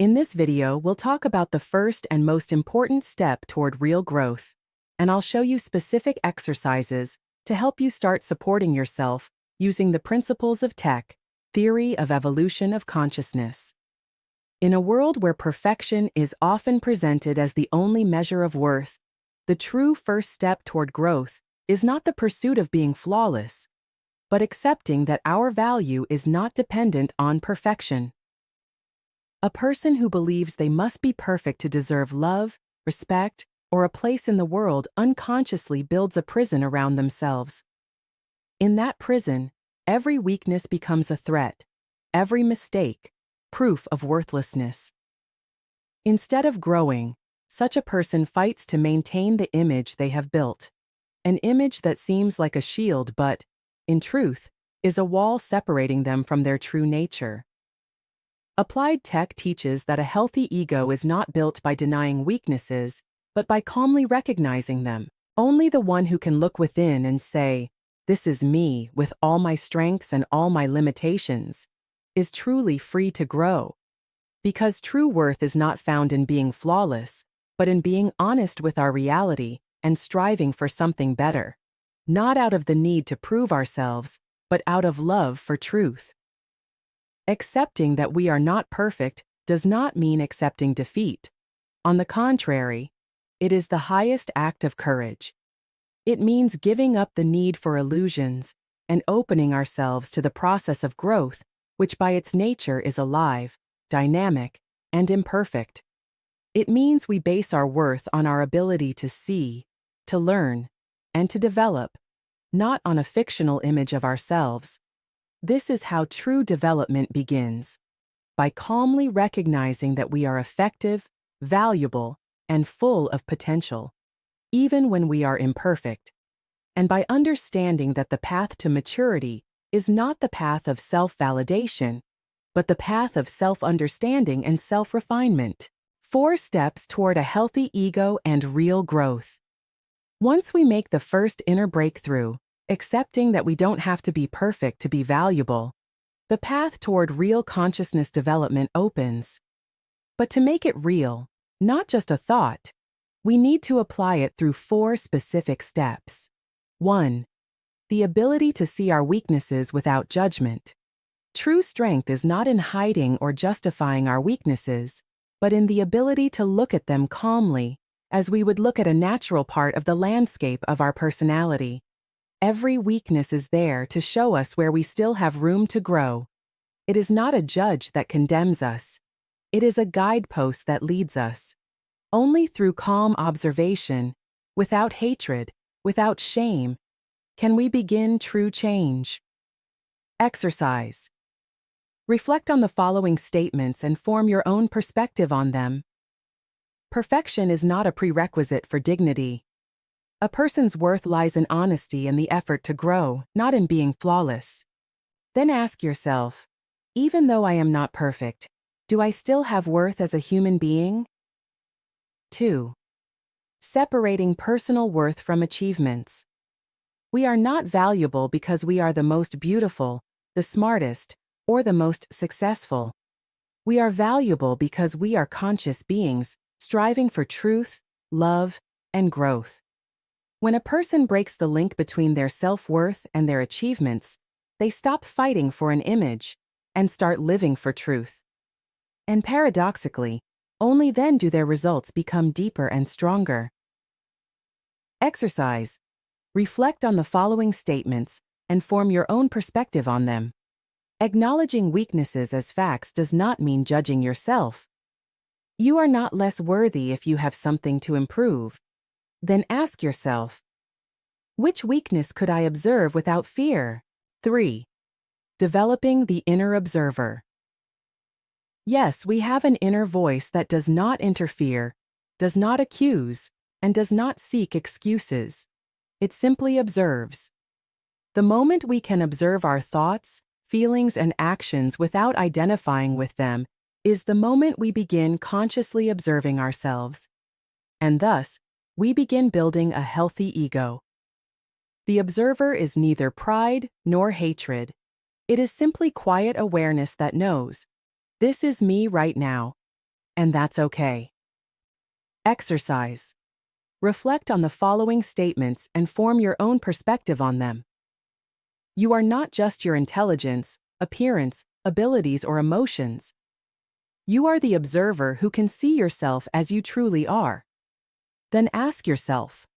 In this video, we'll talk about the first and most important step toward real growth, and I'll show you specific exercises to help you start supporting yourself using the principles of TEC, Theory of Evolution of Consciousness. In a world where perfection is often presented as the only measure of worth, the true first step toward growth is not the pursuit of being flawless, but accepting that our value is not dependent on perfection. A person who believes they must be perfect to deserve love, respect, or a place in the world unconsciously builds a prison around themselves. In that prison, every weakness becomes a threat, every mistake, proof of worthlessness. Instead of growing, such a person fights to maintain the image they have built, an image that seems like a shield but, in truth, is a wall separating them from their true nature. Applied TEC teaches that a healthy ego is not built by denying weaknesses, but by calmly recognizing them. Only the one who can look within and say, "This is me with all my strengths and all my limitations," is truly free to grow. Because true worth is not found in being flawless, but in being honest with our reality and striving for something better. Not out of the need to prove ourselves, but out of love for truth. Accepting that we are not perfect does not mean accepting defeat. On the contrary, it is the highest act of courage. It means giving up the need for illusions and opening ourselves to the process of growth, which by its nature is alive, dynamic, and imperfect. It means we base our worth on our ability to see, to learn, and to develop, not on a fictional image of ourselves. This is how true development begins, by calmly recognizing that we are effective, valuable, and full of potential, even when we are imperfect, and by understanding that the path to maturity is not the path of self-validation, but the path of self-understanding and self-refinement. 4 steps toward a healthy ego and real growth. Once we make the first inner breakthrough, accepting that we don't have to be perfect to be valuable, the path toward real consciousness development opens. But to make it real, not just a thought, we need to apply it through 4 specific steps. 1. The ability to see our weaknesses without judgment. True strength is not in hiding or justifying our weaknesses, but in the ability to look at them calmly, as we would look at a natural part of the landscape of our personality. Every weakness is there to show us where we still have room to grow. It is not a judge that condemns us. It is a guidepost that leads us. Only through calm observation, without hatred, without shame, can we begin true change. Exercise. Reflect on the following statements and form your own perspective on them. Perfection is not a prerequisite for dignity. A person's worth lies in honesty and the effort to grow, not in being flawless. Then ask yourself, even though I am not perfect, do I still have worth as a human being? 2. Separating personal worth from achievements. We are not valuable because we are the most beautiful, the smartest, or the most successful. We are valuable because we are conscious beings, striving for truth, love, and growth. When a person breaks the link between their self-worth and their achievements, they stop fighting for an image and start living for truth. And paradoxically, only then do their results become deeper and stronger. Exercise. Reflect on the following statements and form your own perspective on them. Acknowledging weaknesses as facts does not mean judging yourself. You are not less worthy if you have something to improve. Then ask yourself, which weakness could I observe without fear? 3. Developing the inner observer. Yes, we have an inner voice that does not interfere, does not accuse, and does not seek excuses. It simply observes. The moment we can observe our thoughts, feelings, and actions without identifying with them is the moment we begin consciously observing ourselves. And thus, we begin building a healthy ego. The observer is neither pride nor hatred. It is simply quiet awareness that knows, this is me right now, and that's okay. Exercise. Reflect on the following statements and form your own perspective on them. You are not just your intelligence, appearance, abilities, or emotions. You are the observer who can see yourself as you truly are. Then ask yourself,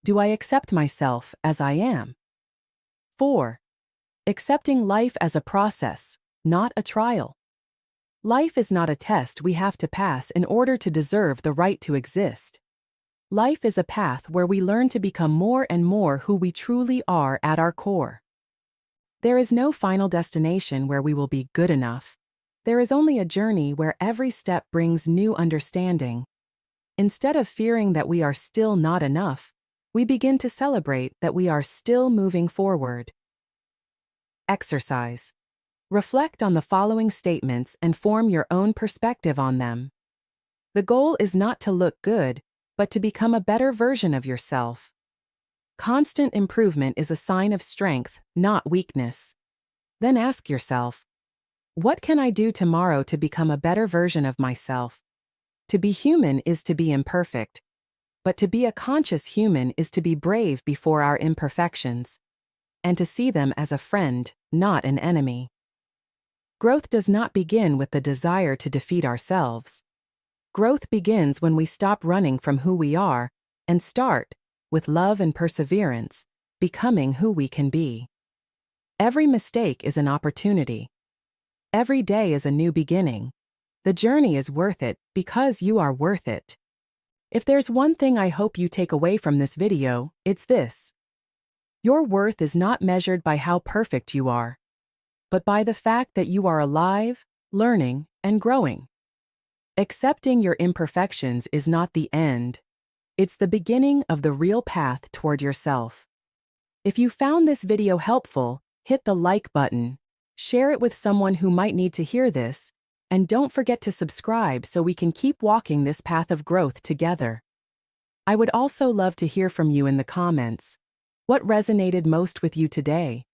do I accept myself as I am? 4. Accepting life as a process, not a trial. Life is not a test we have to pass in order to deserve the right to exist. Life is a path where we learn to become more and more who we truly are at our core. There is no final destination where we will be good enough. There is only a journey where every step brings new understanding. Instead of fearing that we are still not enough, we begin to celebrate that we are still moving forward. Exercise. Reflect on the following statements and form your own perspective on them. The goal is not to look good, but to become a better version of yourself. Constant improvement is a sign of strength, not weakness. Then ask yourself, what can I do tomorrow to become a better version of myself? To be human is to be imperfect, but to be a conscious human is to be brave before our imperfections, and to see them as a friend, not an enemy. Growth does not begin with the desire to defeat ourselves. Growth begins when we stop running from who we are and start, with love and perseverance, becoming who we can be. Every mistake is an opportunity. Every day is a new beginning. The journey is worth it because you are worth it. If there's one thing I hope you take away from this video, it's this. Your worth is not measured by how perfect you are, but by the fact that you are alive, learning, and growing. Accepting your imperfections is not the end. It's the beginning of the real path toward yourself. If you found this video helpful, hit the like button, share it with someone who might need to hear this, and don't forget to subscribe so we can keep walking this path of growth together. I would also love to hear from you in the comments. What resonated most with you today?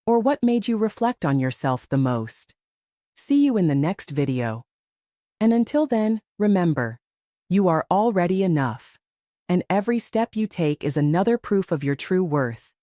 Or what made you reflect on yourself the most? See you in the next video. And until then, remember, you are already enough, and every step you take is another proof of your true worth.